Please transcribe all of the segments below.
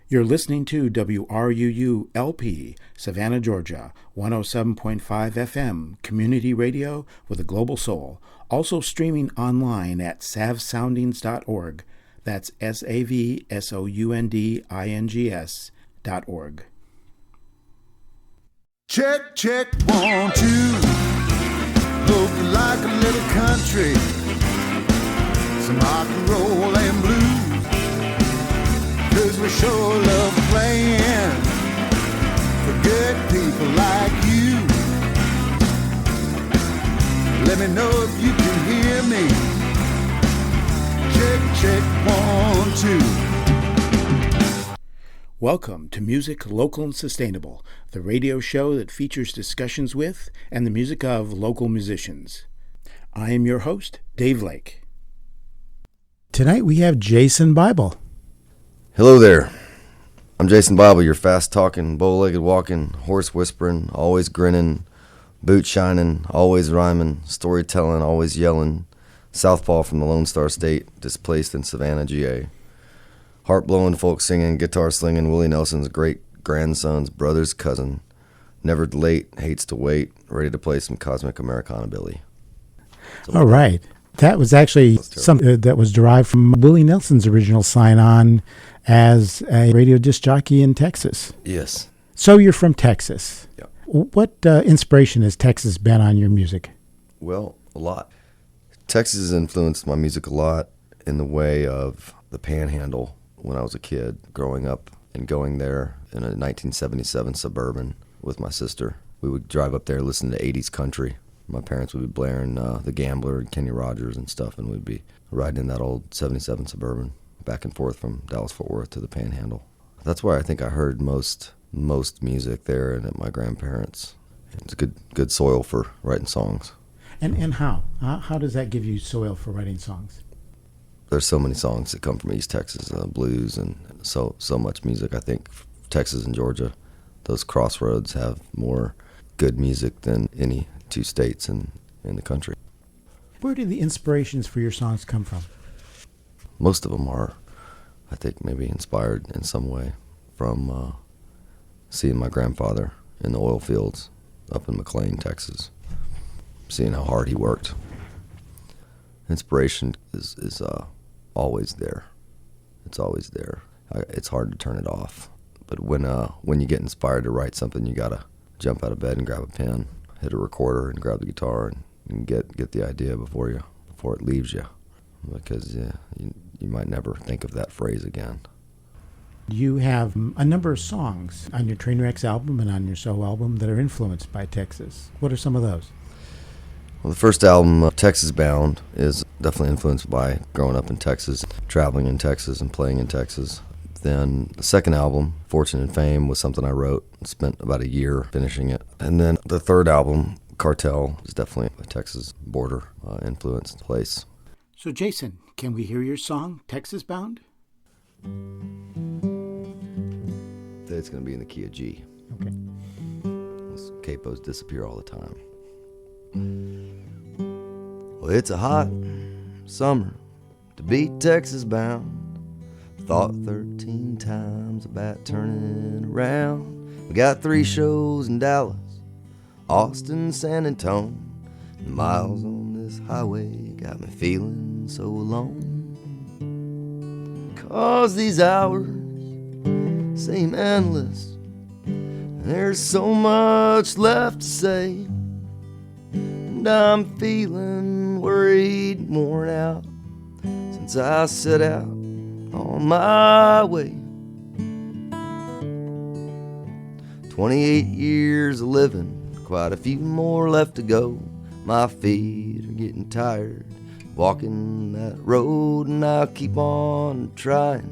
You're listening to WRUU-LP, Savannah, Georgia, 107.5 FM, community radio with a global soul. Also streaming online at savsoundings.org. That's SAVSOUNDINGS.org. Check, check, 1, 2. Look like a little country. Some rock and roll and blues. 'Cause we sure love playing for good people like you. Let me know if you can hear me. Check, check, 1, 2. Welcome to Music Local and Sustainable, the radio show that features discussions with and the music of local musicians. I am your host, Dave Lake. Tonight we have Jason Bible. Hello there. I'm Jason Bible, your fast-talking, bow-legged walking, horse-whispering, always grinning, boot-shining, always rhyming, storytelling, always yelling, southpaw from the Lone Star State, displaced in Savannah, GA. Heart-blowing, folk-singing, guitar-slinging, Willie Nelson's great-grandson's brother's cousin, never late, hates to wait, ready to play some cosmic Americana Billy. All right. That was actually something that was derived from Willie Nelson's original sign-on as a radio disc jockey in Texas. Yes. So you're from Texas. Yeah. What inspiration has Texas been on your music? Well, a lot. Texas has influenced my music a lot in the way of the Panhandle when I was a kid, growing up and going there in a 1977 Suburban with my sister. We would drive up there, listen to 80s country. My parents would be blaring The Gambler and Kenny Rogers and stuff, and we'd be riding in that old 77 Suburban back and forth from Dallas-Fort Worth to the Panhandle. That's where I think I heard most music there and at my grandparents'. It's a good soil for writing songs. And how? How does that give you soil for writing songs? There's so many songs that come from East Texas, blues, and so much music. I think Texas and Georgia, those crossroads, have more good music than any two states in the country. Where do the inspirations for your songs come from? Most of them are, I think, maybe inspired in some way from seeing my grandfather in the oil fields up in McLean, Texas, seeing how hard he worked. Inspiration is always there. It's always there. It's hard to turn it off. But when you get inspired to write something, you gotta jump out of bed and grab a pen, hit a recorder, and grab the guitar and get the idea before it leaves you, because you might never think of that phrase again. You have a number of songs on your Trainwrecks album and on your solo album that are influenced by Texas. What are some of those? Well, the first album, Texas Bound, is definitely influenced by growing up in Texas, traveling in Texas, and playing in Texas. Then the second album, Fortune and Fame, was something I wrote and spent about a year finishing it. And then the third album, Cartel, is definitely a Texas border influenced place. So Jason, can we hear your song, Texas Bound? It's going to be in the key of G. Okay. Those capos disappear all the time. Well, it's a hot summer to be Texas bound. Thought 13 times about turning around. We got 3 shows in Dallas, Austin, San Antonio. The miles on this highway got me feeling so alone. 'Cause these hours seem endless, and there's so much left to say. And I'm feeling worried and worn out since I set out on my way. 28 years of living, quite a few more left to go. My feet are getting tired walking that road, and I'll keep on trying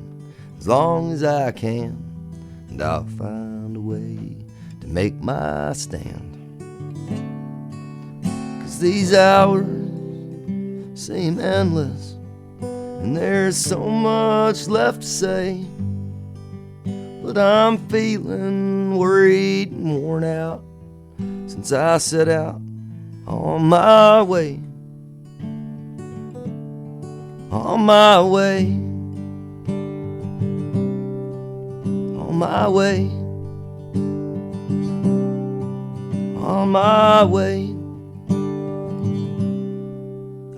as long as I can, and I'll find a way to make my stand. 'Cause these hours seem endless, and there's so much left to say. But I'm feeling worried and worn out since I set out on my way. On my way. my way, on my way.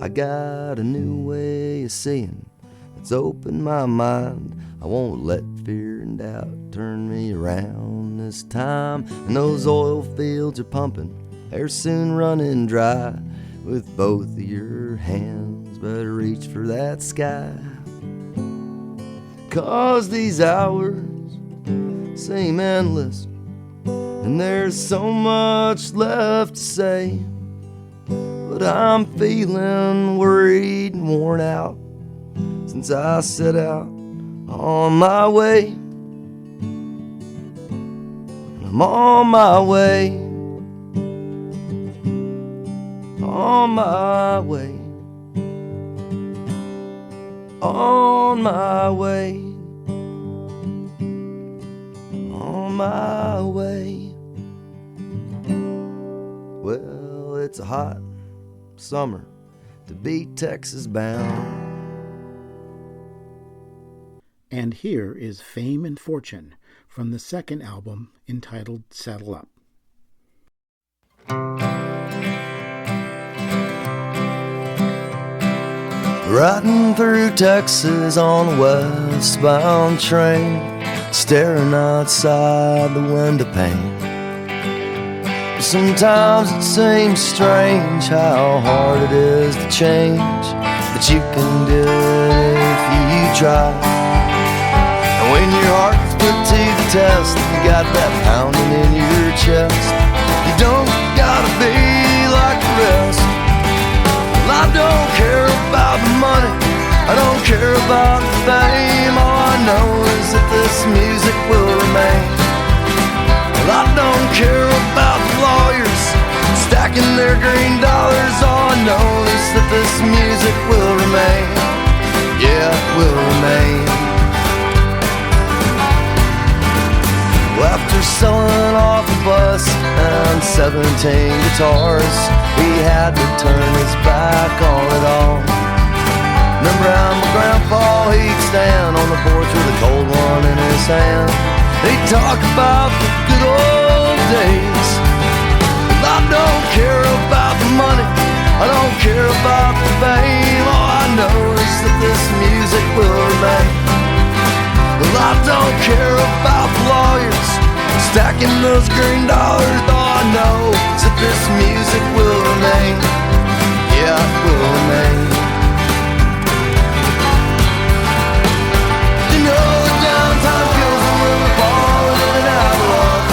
I got a new way of seeing, it's opened my mind. I won't let fear and doubt turn me around this time. And those oil fields are pumping, they're soon running dry. With both of your hands, better reach for that sky. 'Cause these hours seem endless, and there's so much left to say. But I'm feeling worried and worn out since I set out on my way. I'm on my way, on my way, on my way, on my way. Well, it's a hot summer to be Texas bound. And here is Fame and Fortune from the second album entitled Saddle Up. Riding through Texas on a westbound train, staring outside the window pane. Sometimes it seems strange how hard it is to change, but you can do it if you try. And when your heart's put to the test, you got that pounding in your chest, you don't gotta be like the rest. Well, I don't care about the money, I don't care about the fame. All I know is that this music will remain. Well, I don't care about the lawyers stacking their green dollars. All I know is that this music will remain. Yeah, it will remain. Well, after selling off a bus and 17 guitars, he had to turn his back on it all. Remember how my grandpa, he'd stand on the porch with a cold one in his hand. He'd talk about the good old days. Well, I don't care about the money, I don't care about the fame. All I know is that this music will remain. Well, I don't care about the lawyers stacking those green dollars. All I know is that this music will remain. Yeah, it will remain. You know the downtime feels a little falling in and out of love.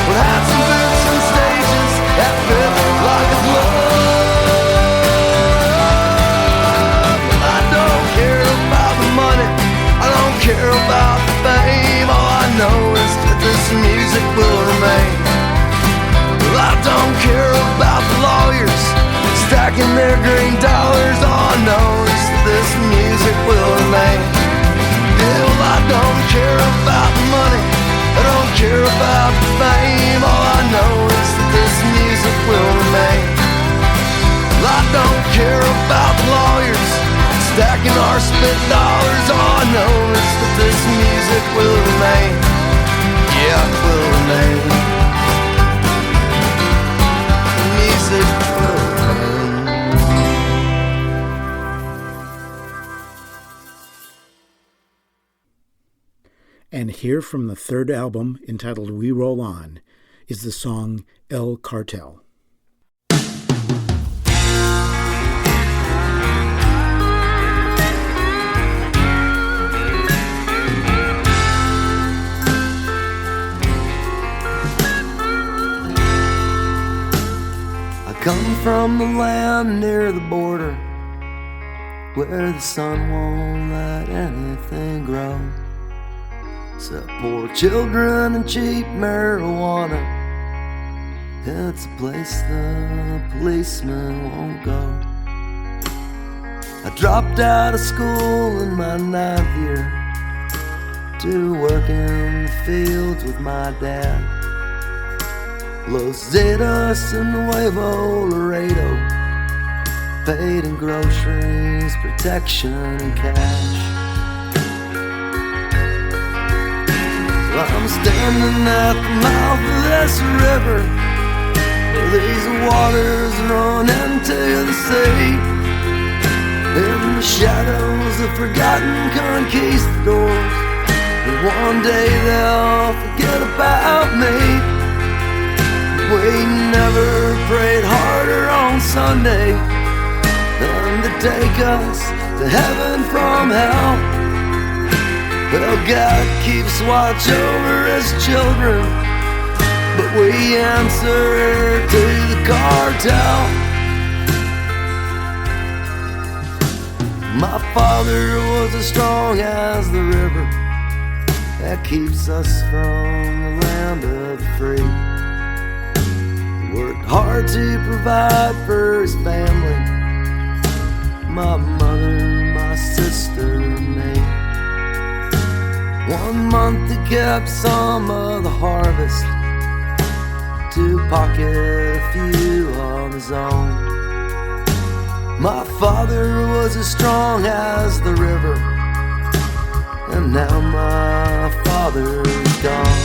We'll have some boots and stages that fit like a glove. I don't care about the money, I don't care about the fame. All I know is that this music will remain. Well, I don't care about the lawyers stacking their green dollars. All I know is that this music will remain. Yeah, well, I don't care about the money, I don't care about the fame. All I know is that this music will remain. Well, I don't care about the lawyers stacking our spent dollars. All I know is that this music will remain. Yeah, it will remain. Music will remain. And here from the third album entitled We Roll On is the song El Cartel. Come from the land near the border, where the sun won't let anything grow except poor children and cheap marijuana. It's a place the policemen won't go. I dropped out of school in my 9th year to work in the fields with my dad. Los Zetas and Nuevo Laredo, paid in groceries, protection, and cash. I'm standing at the mouth of this river, where these waters run into the sea. In the shadows of forgotten conquistadors, and one day they'll forget about me. We never prayed harder on Sunday than to take us to heaven from hell. Well, God keeps watch over His children, but we answer to the cartel. My father was as strong as the river that keeps us from the land of the free. He worked hard to provide for his family, my mother, my sister, and me. 1 month he kept some of the harvest to pocket a few on his own. My father was as strong as the river, and now my father's gone.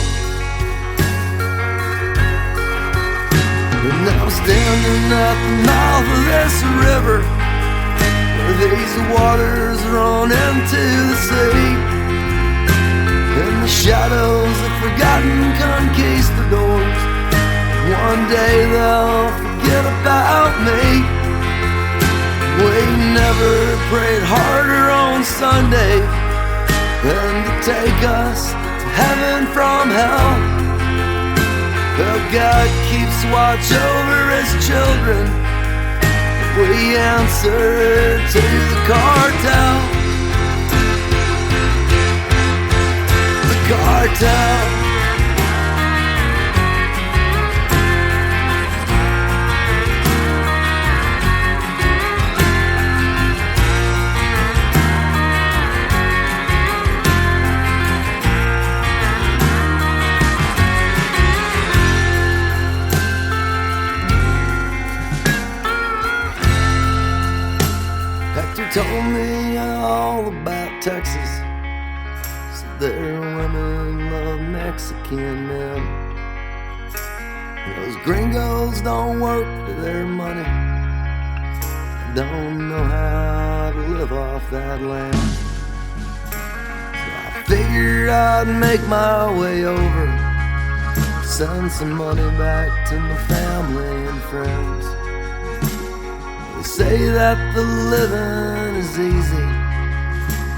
And now I'm standing at the mouth of this river, where these waters run into the sea. In the shadows of forgotten conquistadors, one day they'll forget about me. We never prayed harder on Sunday than to take us to heaven from hell. Well, God keeps watch over His children, we answer to the cartel. The cartel. Told me all about Texas. Said their women love Mexican men. Those gringos don't work for their money, don't know how to live off that land. So I figured I'd make my way over, send some money back to my family and friends. They say that the living is easy,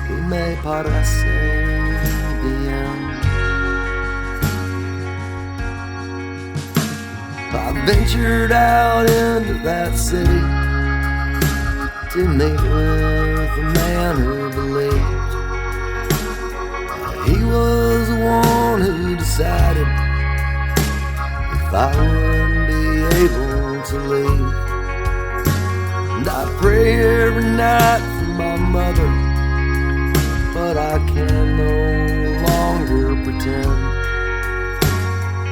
y me parece bien. I ventured out into that city to meet with a man who believed he was the one who decided if I wouldn't be able to leave. And I pray every night for my mother, but I can no longer pretend.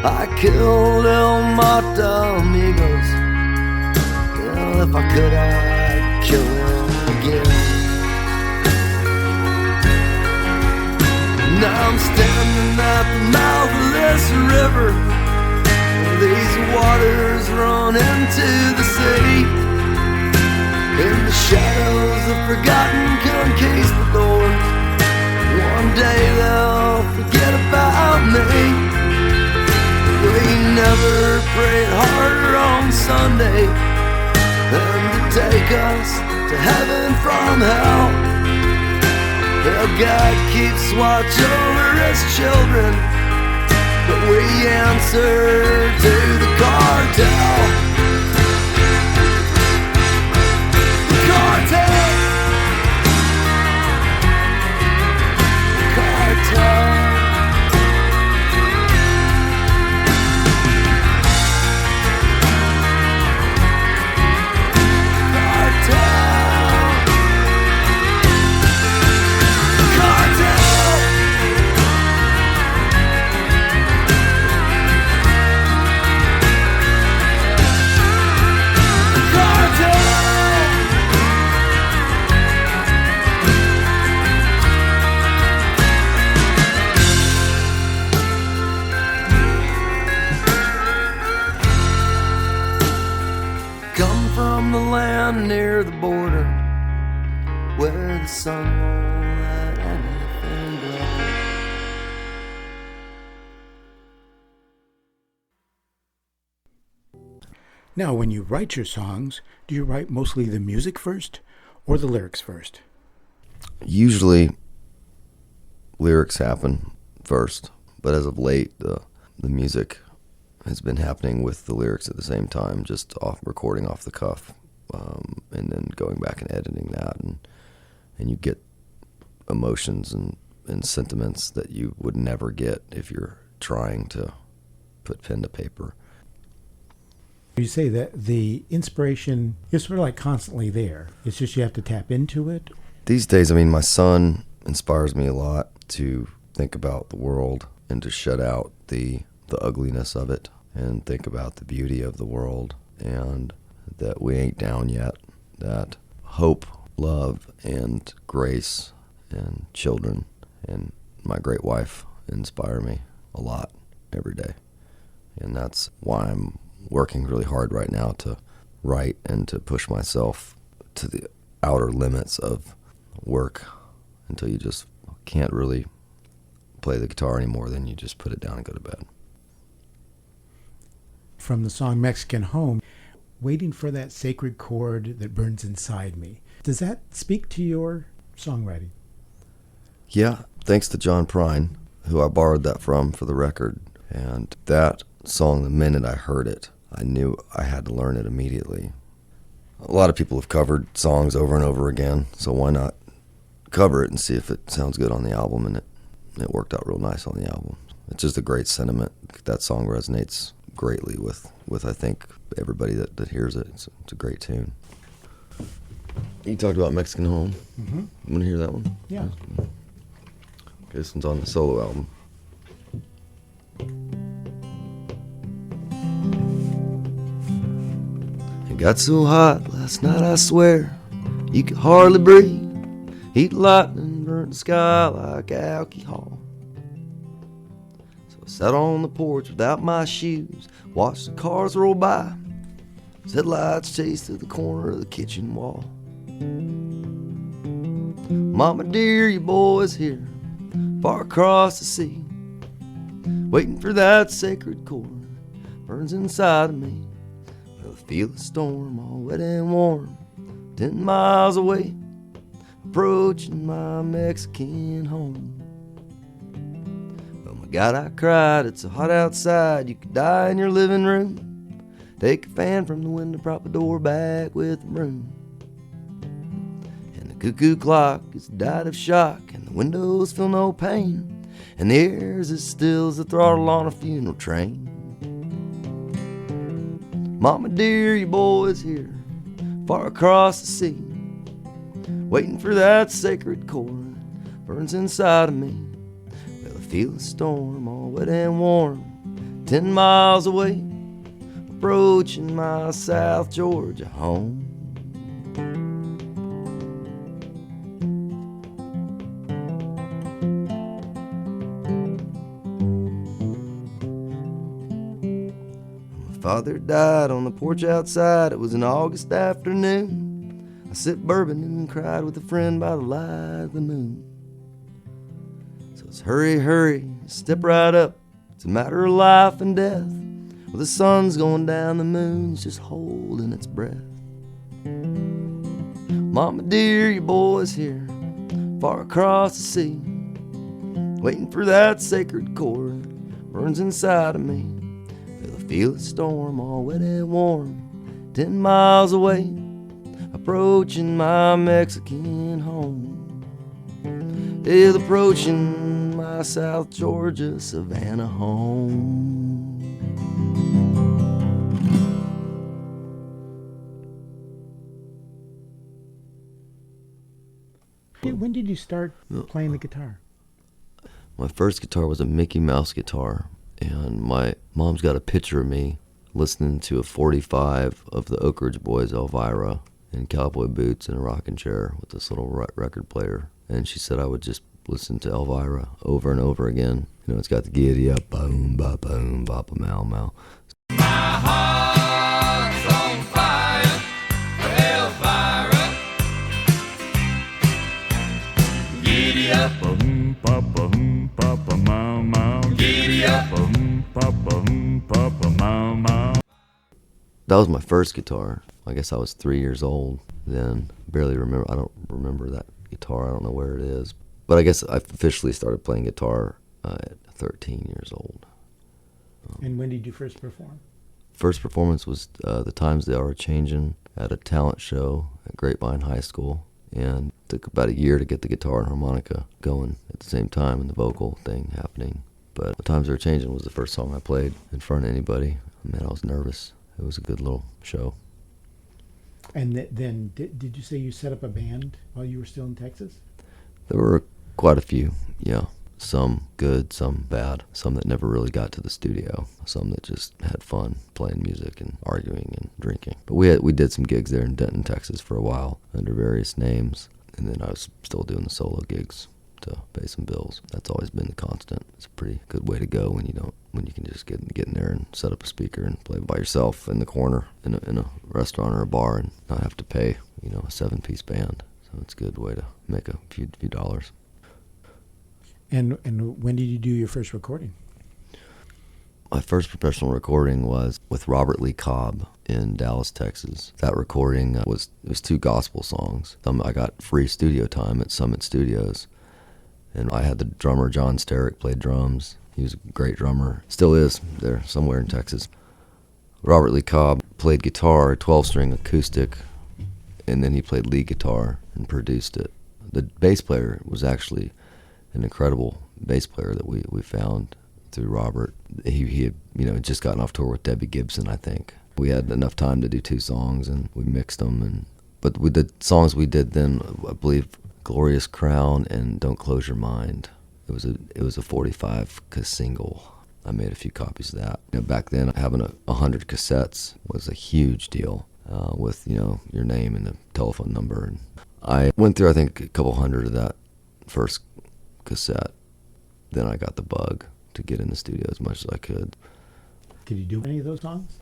I killed El Mata Amigos, well, if I could I'd kill him again. Now I'm standing at the mouth of this river, where these waters run into the sea. In the shadows of forgotten conquistadors, one day they'll forget about me. We never prayed harder on Sunday than to take us to heaven from hell. Well, God keeps watch over His children, but we answer to the cartel. I'm near the border where the sun won't let anything glow. Now, when you write your songs, do you write mostly the music first or the lyrics first? Usually, lyrics happen first, but as of late, the music has been happening with the lyrics at the same time, just recording off the cuff, and then going back and editing that, and you get emotions and sentiments that you would never get if you're trying to put pen to paper. You say that the inspiration is sort of like constantly there. It's just you have to tap into it. These days, I mean, my son inspires me a lot to think about the world and to shut out the ugliness of it and think about the beauty of the world and that we ain't down yet, that hope, love, and grace and children and my great wife inspire me a lot every day. And that's why I'm working really hard right now to write and to push myself to the outer limits of work until you just can't really play the guitar anymore. Then you just put it down and go to bed. From the song Mexican Home, waiting for that sacred chord that burns inside me. Does that speak to your songwriting? Yeah, thanks to John Prine, who I borrowed that from for the record. And that song, the minute I heard it, I knew I had to learn it immediately. A lot of people have covered songs over and over again, so why not cover it and see if it sounds good on the album? And it worked out real nice on the album. It's just a great sentiment. That song resonates greatly with I think, everybody that hears it. It's a great tune. You talked about Mexican Home. Mm-hmm. You want to hear that one? Yeah. Okay, this one's on the solo album. It got so hot last night, I swear, you could hardly breathe. Heat, lightning, burnt the sky like alcohol. So I sat on the porch without my shoes, watched the cars roll by, as headlights chased through the corner of the kitchen wall. Mama dear, your boy's here, far across the sea, waiting for that sacred chord, burns inside of me. Well, I feel the storm all wet and warm, 10 miles away, approaching my Mexican home. Oh my God, I cried, it's so hot outside, you could die in your living room. Take a fan from the window, prop the door back with a broom. And the cuckoo clock is died of shock, and the windows feel no pain, and the air's as still as the throttle on a funeral train. Mama dear, your boy's here, far across the sea, waiting for that sacred chord, burns inside of me. Well, I feel the storm all wet and warm, 10 miles away, approaching my South Georgia home. My father died on the porch outside. It was an August afternoon. I sipped bourbon and cried with a friend by the light of the moon. So it's hurry, hurry, step right up. It's a matter of life and death. Well, the sun's going down, the moon's just holding its breath. Mama dear, your boy's here, far across the sea, waiting for that sacred chord, burns inside of me. Well, I feel the storm all wet and warm, 10 miles away, approaching my Mexican home. Yeah, approaching my South Georgia Savannah home. When did you start playing the guitar? My first guitar was a Mickey Mouse guitar, and my mom's got a picture of me listening to a 45 of the Oak Ridge Boys, Elvira, in cowboy boots and a rocking chair with this little record player. And she said I would just listen to Elvira over and over again. You know, it's got the giddy up, boom, ba, boom, bop, a mow, mow. My heart's on fire for Elvira. Giddy up. That was my first guitar. I guess I was 3 years old then. Barely remember. I don't remember that guitar. I don't know where it is. But I guess I officially started playing guitar at 13 years old. And when did you first perform? First performance was The Times They Are Changin' at a talent show at Grapevine High School. And it took about a year to get the guitar and harmonica going at the same time and the vocal thing happening. But The Times They Are Changin' was the first song I played in front of anybody. Man, I was nervous. It was a good little show. And then did you say you set up a band while you were still in Texas? There were quite a few, yeah. Some good, some bad, some that never really got to the studio, some that just had fun playing music and arguing and drinking. But we did some gigs there in Denton, Texas for a while under various names, and then I was still doing the solo gigs to pay some bills. That's always been the constant. It's a pretty good way to go when you can just get in there and set up a speaker and play by yourself in the corner in a restaurant or a bar and not have to pay, a 7-piece band. So it's a good way to make a few dollars. And when did you do your first recording? My first professional recording was with Robert Lee Cobb in Dallas, Texas. That recording was 2 gospel songs. I got free studio time at Summit Studios, and I had the drummer John Sterick played drums. He was a great drummer, still is there somewhere in Texas. Robert Lee Cobb played guitar, 12-string acoustic, and then he played lead guitar and produced it. The bass player was actually an incredible bass player that we found through Robert. He had just gotten off tour with Debbie Gibson, I think. We had enough time to do 2 songs and we mixed them. But with the songs we did then, I believe Glorious Crown and Don't Close Your Mind. It was a 45 single. I made a few copies of that. Back then, having 100 cassettes was a huge deal with your name and the telephone number. And I went through I think a couple hundred of that first cassette. Then I got the bug to get in the studio as much as I could. Could you do any of those songs?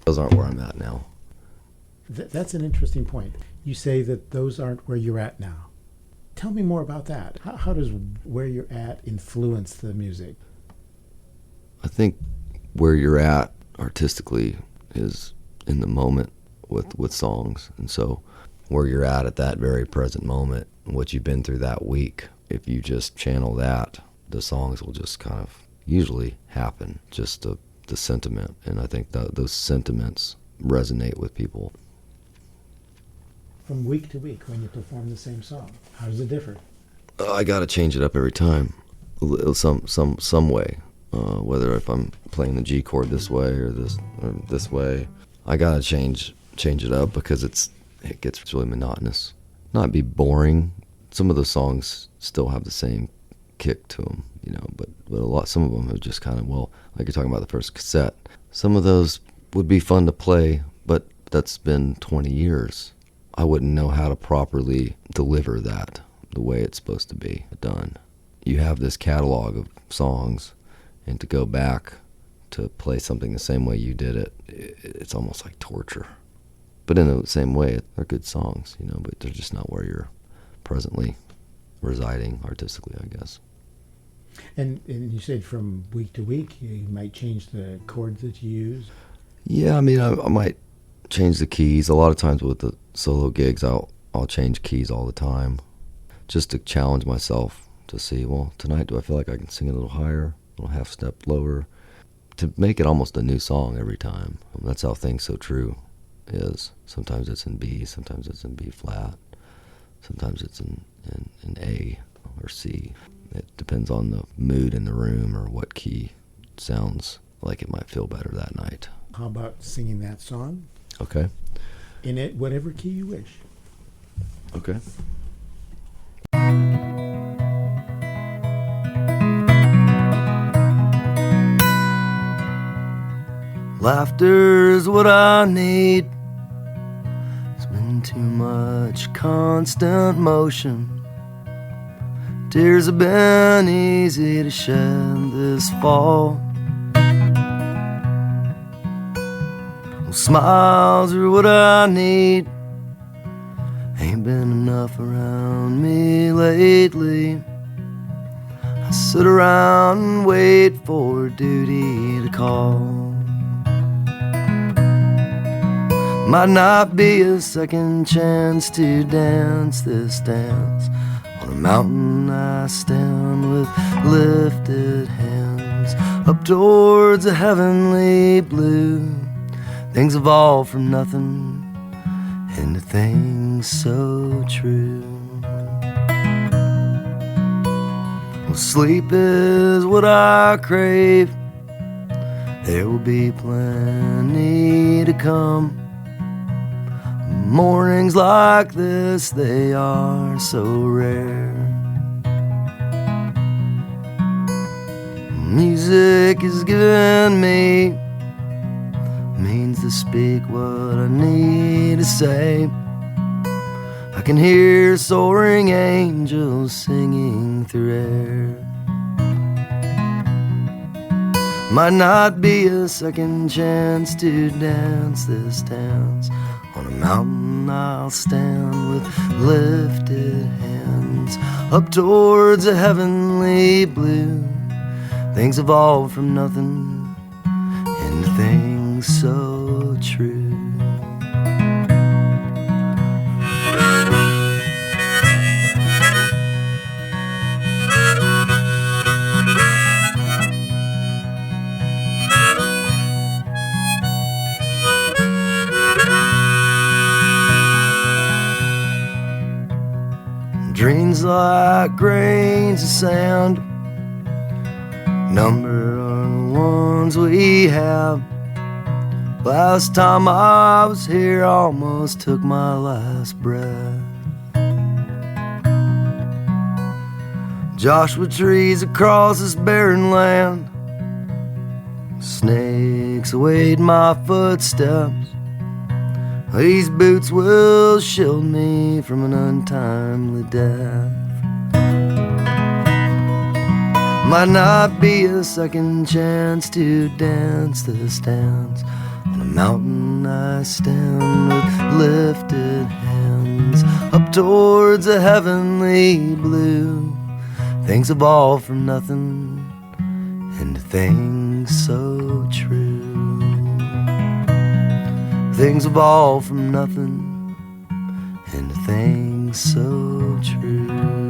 Those aren't where I'm at now. That's an interesting point. You say that those aren't where you're at now. Tell me more about that. How does where you're at influence the music? I think where you're at artistically is in the moment with songs. And so where you're at that very present moment, what you've been through that week, if you just channel that, the songs will just kind of usually happen, just the sentiment. And I think those sentiments resonate with people. From week to week, when you perform the same song, how does it differ? I got to change it up every time, some way. Whether if I'm playing the G chord this way or this way, I got to change it up because it gets really monotonous. Not be boring. Some of the songs still have the same kick to them, but some of them have just kind of, like you're talking about the first cassette. Some of those would be fun to play, but that's been 20 years. I wouldn't know how to properly deliver that the way it's supposed to be done. You have this catalog of songs, and to go back to play something the same way you did it, it's almost like torture. But in the same way, they're good songs, but they're just not where you're presently residing artistically, I guess. And you said from week to week, you might change the chords that you use? Yeah, I might change the keys. A lot of times with the solo gigs, I'll change keys all the time just to challenge myself to see, tonight do I feel like I can sing a little higher, a little half step lower, to make it almost a new song every time. That's how Things So True is. Sometimes it's in B, sometimes it's in B flat, sometimes it's in A or C. It depends on the mood in the room or what key sounds like it might feel better that night. How about singing that song? Okay. In it, whatever key you wish. Okay. Laughter's what I need. It's been too much constant motion. Tears have been easy to shed this fall. Smiles are what I need. Ain't been enough around me lately. I sit around and wait for duty to call. Might not be a second chance to dance this dance. On a mountain I stand with lifted hands up towards a heavenly blue. Things evolve from nothing into things so true. Well, sleep is what I crave. There will be plenty to come. Mornings like this, they are so rare. Music is given me means to speak what I need to say. I can hear soaring angels singing through air. Might not be a second chance to dance this dance. On a mountain I'll stand with lifted hands up towards a heavenly blue. Things evolve from nothing into things so true. Dreams like grains of sand, number are the ones we have. Last time I was here, I almost took my last breath. Joshua trees across this barren land, snakes await my footsteps. These boots will shield me from an untimely death. Might not be a second chance to dance this dance. On a mountain I stand with lifted hands up towards a heavenly blue. Things evolve from nothing into things so true. Things evolve from nothing into things so true.